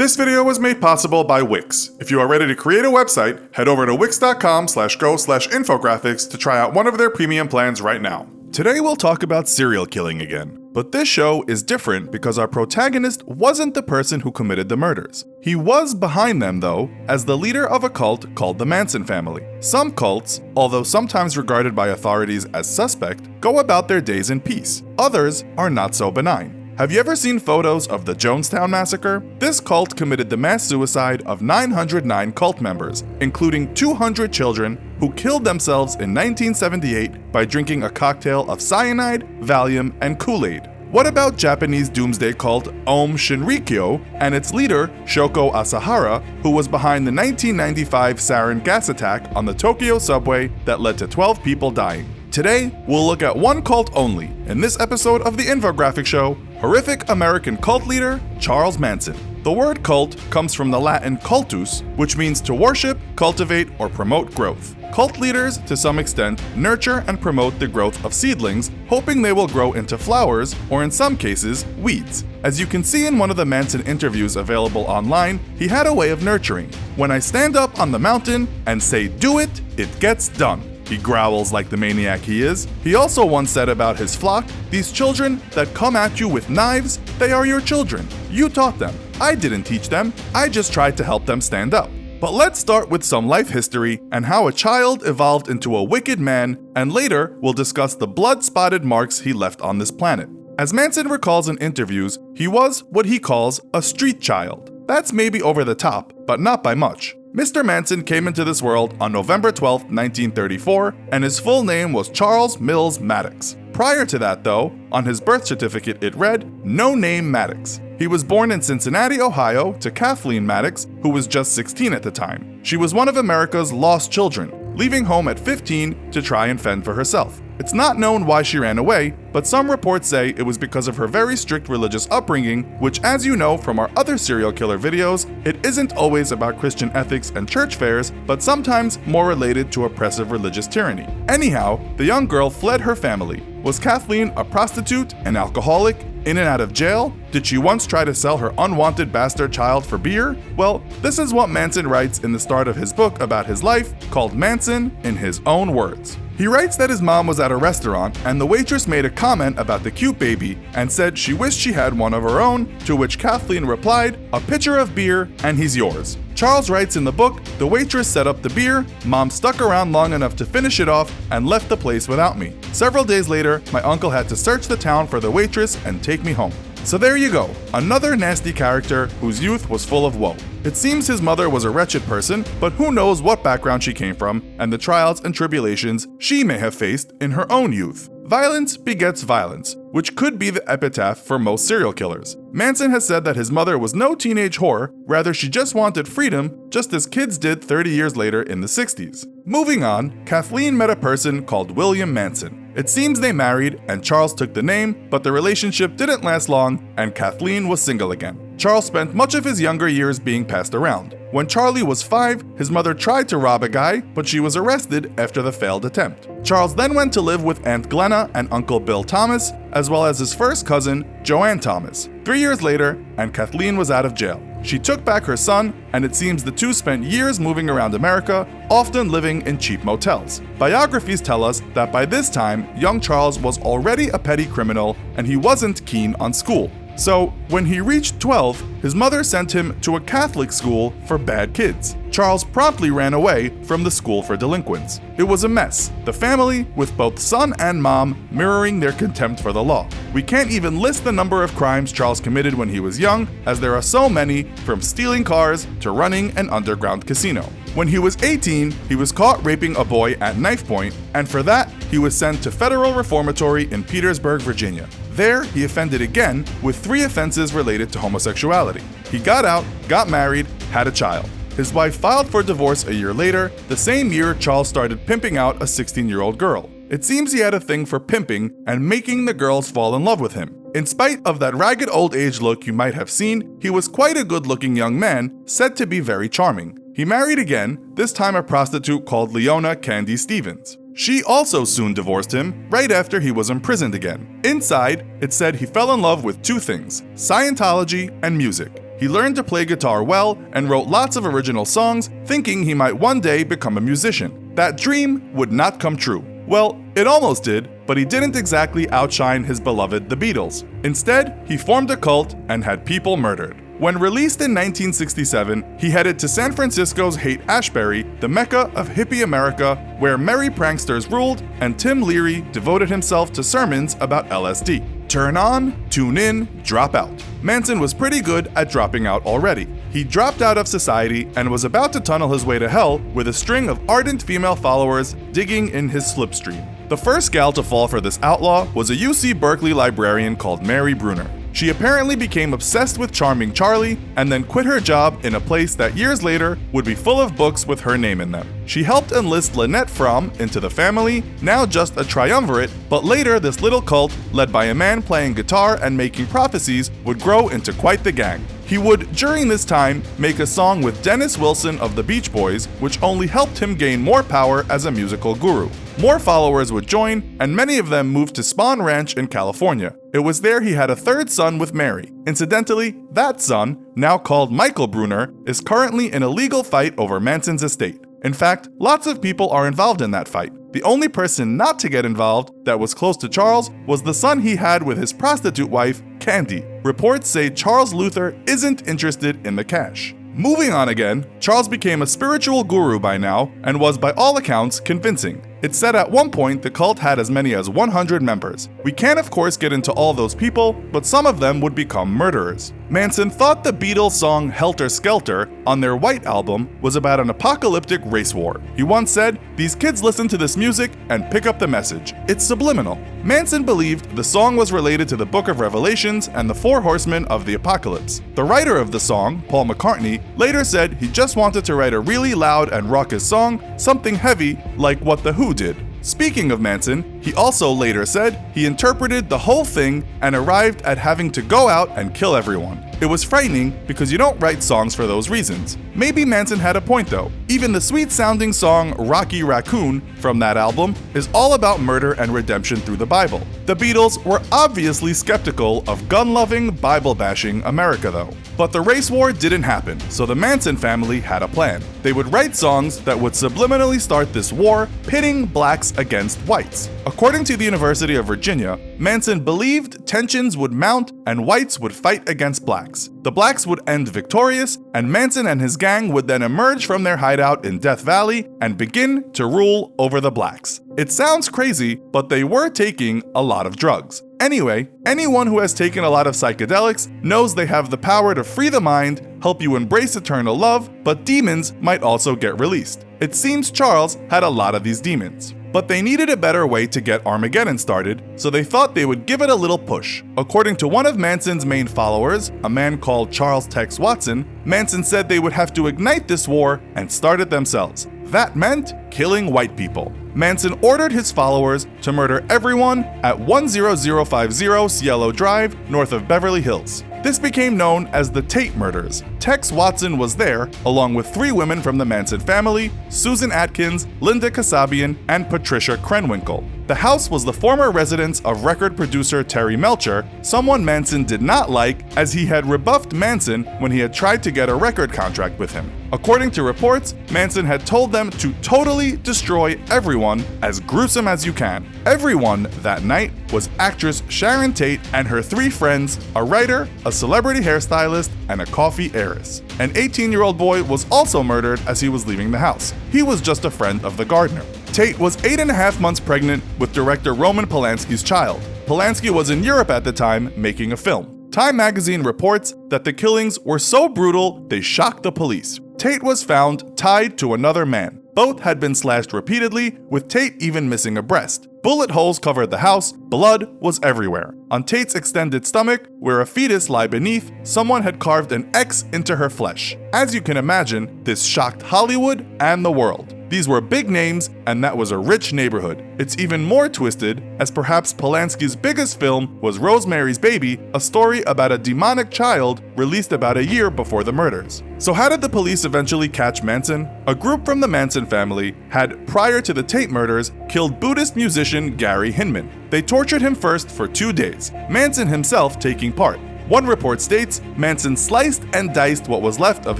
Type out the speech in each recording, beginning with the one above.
This video was made possible by Wix. If you are ready to create a website, head over to wix.com/go/infographics to try out one of their premium plans right now. Today we'll talk about serial killing again. But this show is different because our protagonist wasn't the person who committed the murders. He was behind them though, as the leader of a cult called the Manson Family. Some cults, although sometimes regarded by authorities as suspect, go about their days in peace. Others are not so benign. Have you ever seen photos of the Jonestown Massacre? This cult committed the mass suicide of 909 cult members, including 200 children who killed themselves in 1978 by drinking a cocktail of cyanide, Valium, and Kool-Aid. What about Japanese doomsday cult Aum Shinrikyo and its leader Shoko Asahara, who was behind the 1995 sarin gas attack on the Tokyo subway that led to 12 people dying? Today, we'll look at one cult only, in this episode of the Infographics Show, horrific American cult leader, Charles Manson. The word cult comes from the Latin cultus, which means to worship, cultivate, or promote growth. Cult leaders, to some extent, nurture and promote the growth of seedlings, hoping they will grow into flowers, or in some cases, weeds. As you can see in one of the Manson interviews available online, he had a way of nurturing. When I stand up on the mountain and say do it, it gets done. He growls like the maniac he is. He also once said about his flock, "These children that come at you with knives, they are your children. You taught them. I didn't teach them. I just tried to help them stand up." But let's start with some life history and how a child evolved into a wicked man, and later we'll discuss the blood-spotted marks he left on this planet. As Manson recalls in interviews, he was what he calls a street child. That's maybe over the top, but not by much. Mr. Manson came into this world on November 12, 1934, and his full name was Charles Mills Maddox. Prior to that, though, on his birth certificate it read, "No name Maddox." He was born in Cincinnati, Ohio, to Kathleen Maddox, who was just 16 at the time. She was one of America's lost children, leaving home at 15 to try and fend for herself. It's not known why she ran away, but some reports say it was because of her very strict religious upbringing, which, as you know from our other serial killer videos, it isn't always about Christian ethics and church fairs, but sometimes more related to oppressive religious tyranny. Anyhow, the young girl fled her family. Was Kathleen a prostitute, an alcoholic, in and out of jail? Did she once try to sell her unwanted bastard child for beer? Well, this is what Manson writes in the start of his book about his life, called Manson in His Own Words. He writes that his mom was at a restaurant and the waitress made a comment about the cute baby and said she wished she had one of her own, to which Kathleen replied, "A pitcher of beer and he's yours." Charles writes in the book, the waitress set up the beer, mom stuck around long enough to finish it off and left the place without me. Several days later, my uncle had to search the town for the waitress and take me home. So there you go, another nasty character whose youth was full of woe. It seems his mother was a wretched person, but who knows what background she came from and the trials and tribulations she may have faced in her own youth. Violence begets violence, which could be the epitaph for most serial killers. Manson has said that his mother was no teenage whore, rather she just wanted freedom, just as kids did 30 years later in the 60s. Moving on, Kathleen met a person called William Manson. It seems they married and Charles took the name, but the relationship didn't last long and Kathleen was single again. Charles spent much of his younger years being passed around. When Charlie was 5, his mother tried to rob a guy, but she was arrested after the failed attempt. Charles then went to live with Aunt Glenna and Uncle Bill Thomas, as well as his first cousin, Joanne Thomas. 3 years later, and Kathleen was out of jail. She took back her son, and it seems the two spent years moving around America, often living in cheap motels. Biographies tell us that by this time, young Charles was already a petty criminal, and he wasn't keen on school. So, when he reached 12, his mother sent him to a Catholic school for bad kids. Charles promptly ran away from the school for delinquents. It was a mess, the family, with both son and mom, mirroring their contempt for the law. We can't even list the number of crimes Charles committed when he was young, as there are so many, from stealing cars to running an underground casino. When he was 18, he was caught raping a boy at knife point, and for that, he was sent to Federal Reformatory in Petersburg, Virginia. There, he offended again with 3 offenses related to homosexuality. He got out, got married, had a child. His wife filed for divorce a year later, the same year Charles started pimping out a 16-year-old girl. It seems he had a thing for pimping and making the girls fall in love with him. In spite of that ragged old age look you might have seen, he was quite a good-looking young man, said to be very charming. He married again, this time a prostitute called Leona Candy Stevens. She also soon divorced him, right after he was imprisoned again. Inside, it said he fell in love with 2 things, Scientology and music. He he learned to play guitar well and wrote lots of original songs, thinking he might one day become a musician. That dream would not come true. Well, it almost did, but he didn't exactly outshine his beloved The Beatles. Instead, he formed a cult and had people murdered. When released in 1967, he headed to San Francisco's Haight-Ashbury, the mecca of hippie America, where merry pranksters ruled and Tim Leary devoted himself to sermons about LSD. Turn on, tune in, drop out. Manson was pretty good at dropping out already. He dropped out of society and was about to tunnel his way to hell with a string of ardent female followers digging in his slipstream. The first gal to fall for this outlaw was a UC Berkeley librarian called Mary Bruner. She apparently became obsessed with Charming Charlie and then quit her job in a place that years later would be full of books with her name in them. She helped enlist Lynette Fromm into the family, now just a triumvirate, but later this little cult, led by a man playing guitar and making prophecies, would grow into quite the gang. He would, during this time, make a song with Dennis Wilson of the Beach Boys, which only helped him gain more power as a musical guru. More followers would join, and many of them moved to Spahn Ranch in California. It was there he had a third son with Mary. Incidentally, that son, now called Michael Bruner, is currently in a legal fight over Manson's estate. In fact, lots of people are involved in that fight. The only person not to get involved that was close to Charles was the son he had with his prostitute wife, Candy. Reports say Charles Luther isn't interested in the cash. Moving on again, Charles became a spiritual guru by now and was by all accounts convincing. It's said at one point the cult had as many as 100 members. We can't of course get into all those people, but some of them would become murderers. Manson thought the Beatles song Helter Skelter on their White album was about an apocalyptic race war. He once said, "These kids listen to this music and pick up the message. It's subliminal." Manson believed the song was related to the Book of Revelations and the Four Horsemen of the Apocalypse. The writer of the song, Paul McCartney, later said he just wanted to write a really loud and raucous song, something heavy like what The Who did. Speaking of Manson, he also later said he interpreted the whole thing and arrived at having to go out and kill everyone. It was frightening because you don't write songs for those reasons. Maybe Manson had a point though. Even the sweet-sounding song Rocky Raccoon from that album is all about murder and redemption through the Bible. The Beatles were obviously skeptical of gun-loving, Bible-bashing America though. But the race war didn't happen, so the Manson family had a plan. They would write songs that would subliminally start this war, pitting blacks against whites. According to the University of Virginia, Manson believed tensions would mount and whites would fight against blacks. The blacks would end victorious, and Manson and his gang would then emerge from their hideout in Death Valley and begin to rule over the blacks. It sounds crazy, but they were taking a lot of drugs. Anyway, anyone who has taken a lot of psychedelics knows they have the power to free the mind, help you embrace eternal love, but demons might also get released. It seems Charles had a lot of these demons. But they needed a better way to get Armageddon started, so they thought they would give it a little push. According to one of Manson's main followers, a man called Charles Tex Watson, Manson said they would have to ignite this war and start it themselves. That meant killing white people. Manson ordered his followers to murder everyone at 10050 Cielo Drive, north of Beverly Hills. This became known as the Tate murders. Tex Watson was there, along with 3 women from the Manson family, Susan Atkins, Linda Kasabian, and Patricia Krenwinkel. The house was the former residence of record producer Terry Melcher, someone Manson did not like as he had rebuffed Manson when he had tried to get a record contract with him. According to reports, Manson had told them to totally destroy everyone as gruesome as you can. Everyone that night was actress Sharon Tate and her 3 friends, a writer, a celebrity hairstylist, and a coffee heiress. An 18-year-old boy was also murdered as he was leaving the house. He was just a friend of the gardener. Tate was 8.5 months pregnant with director Roman Polanski's child. Polanski was in Europe at the time making a film. Time magazine reports that the killings were so brutal they shocked the police. Tate was found tied to another man. Both had been slashed repeatedly, with Tate even missing a breast. Bullet holes covered the house, blood was everywhere. On Tate's extended stomach, where a fetus lay beneath, someone had carved an X into her flesh. As you can imagine, this shocked Hollywood and the world. These were big names, and that was a rich neighborhood. It's even more twisted, as perhaps Polanski's biggest film was Rosemary's Baby, a story about a demonic child released about a year before the murders. So how did the police eventually catch Manson? A group from the Manson family had, prior to the Tate murders, killed Buddhist musician Gary Hinman. They tortured him first for 2 days, Manson himself taking part. One report states Manson sliced and diced what was left of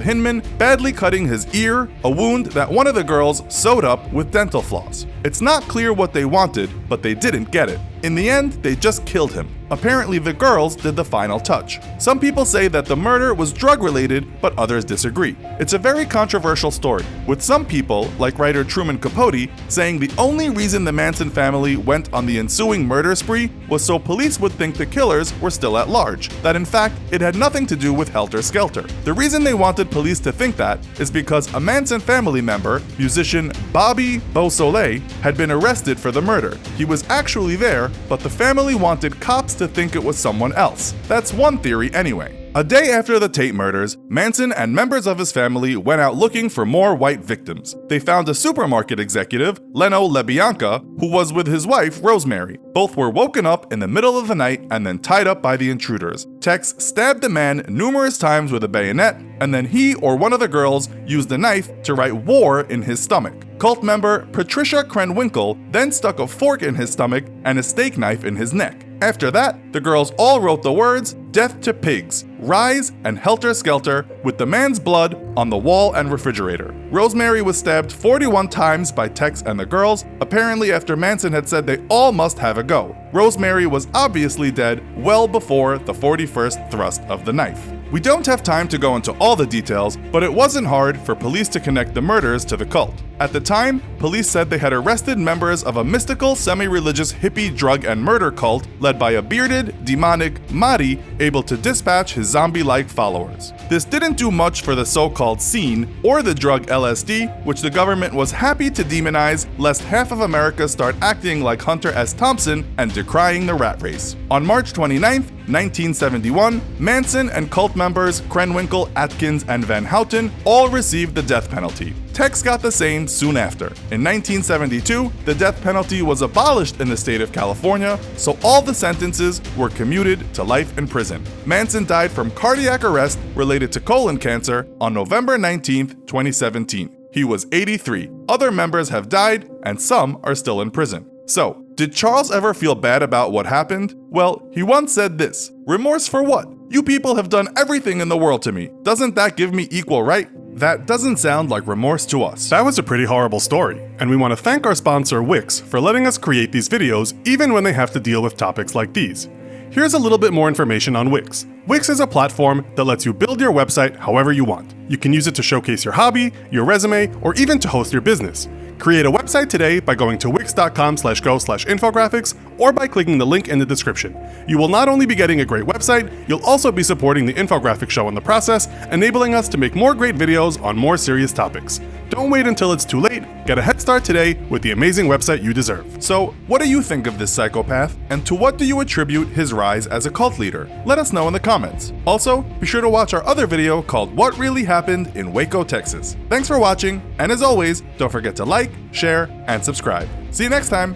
Hinman, badly cutting his ear, a wound that one of the girls sewed up with dental floss. It's not clear what they wanted, but they didn't get it. In the end, they just killed him. Apparently, the girls did the final touch. Some people say that the murder was drug-related, but others disagree. It's a very controversial story, with some people, like writer Truman Capote, saying the only reason the Manson family went on the ensuing murder spree was so police would think the killers were still at large, that in fact, it had nothing to do with Helter Skelter. The reason they wanted police to think that is because a Manson family member, musician Bobby Beausoleil, had been arrested for the murder. He was actually there, but the family wanted cops to think it was someone else. That's one theory anyway. A day after the Tate murders, Manson and members of his family went out looking for more white victims. They found a supermarket executive, Leno LeBianca, who was with his wife, Rosemary. Both were woken up in the middle of the night and then tied up by the intruders. Tex stabbed the man numerous times with a bayonet, and then he or one of the girls used a knife to write war in his stomach. Cult member Patricia Krenwinkel then stuck a fork in his stomach and a steak knife in his neck. After that, the girls all wrote the words, "Death to pigs, rise," and "Helter Skelter" with the man's blood on the wall and refrigerator. Rosemary was stabbed 41 times by Tex and the girls, apparently after Manson had said they all must have a go. Rosemary was obviously dead well before the 41st thrust of the knife. We don't have time to go into all the details, but it wasn't hard for police to connect the murders to the cult. At the time, police said they had arrested members of a mystical, semi-religious hippie drug and murder cult led by a bearded, demonic Mahdi able to dispatch his zombie-like followers. This didn't do much for the so-called scene or the drug LSD, which the government was happy to demonize lest half of America start acting like Hunter S. Thompson and decrying the rat race. On March 29, 1971, Manson and cult members Krenwinkel, Atkins, and Van Houten all received the death penalty. Tex got the same soon after. In 1972, the death penalty was abolished in the state of California, so all the sentences were commuted to life in prison. Manson died from cardiac arrest related to colon cancer on November 19, 2017. He was 83. Other members have died, and some are still in prison. So, did Charles ever feel bad about what happened? Well, he once said this, "Remorse for what? You people have done everything in the world to me. Doesn't that give me equal right?" That doesn't sound like remorse to us. That was a pretty horrible story, and we want to thank our sponsor Wix for letting us create these videos even when they have to deal with topics like these. Here's a little bit more information on Wix. Wix is a platform that lets you build your website however you want. You can use it to showcase your hobby, your resume, or even to host your business. Create a website today by going to wix.com/go/infographics or by clicking the link in the description. You will not only be getting a great website, you'll also be supporting the Infographics Show in the process, enabling us to make more great videos on more serious topics. Don't wait until it's too late. Get a head start today with the amazing website you deserve. So, what do you think of this psychopath? And to what do you attribute his rise as a cult leader? Let us know in the comments. Also, be sure to watch our other video called What Really Happened in Waco, Texas. Thanks for watching, and as always, don't forget to like, share, and subscribe. See you next time!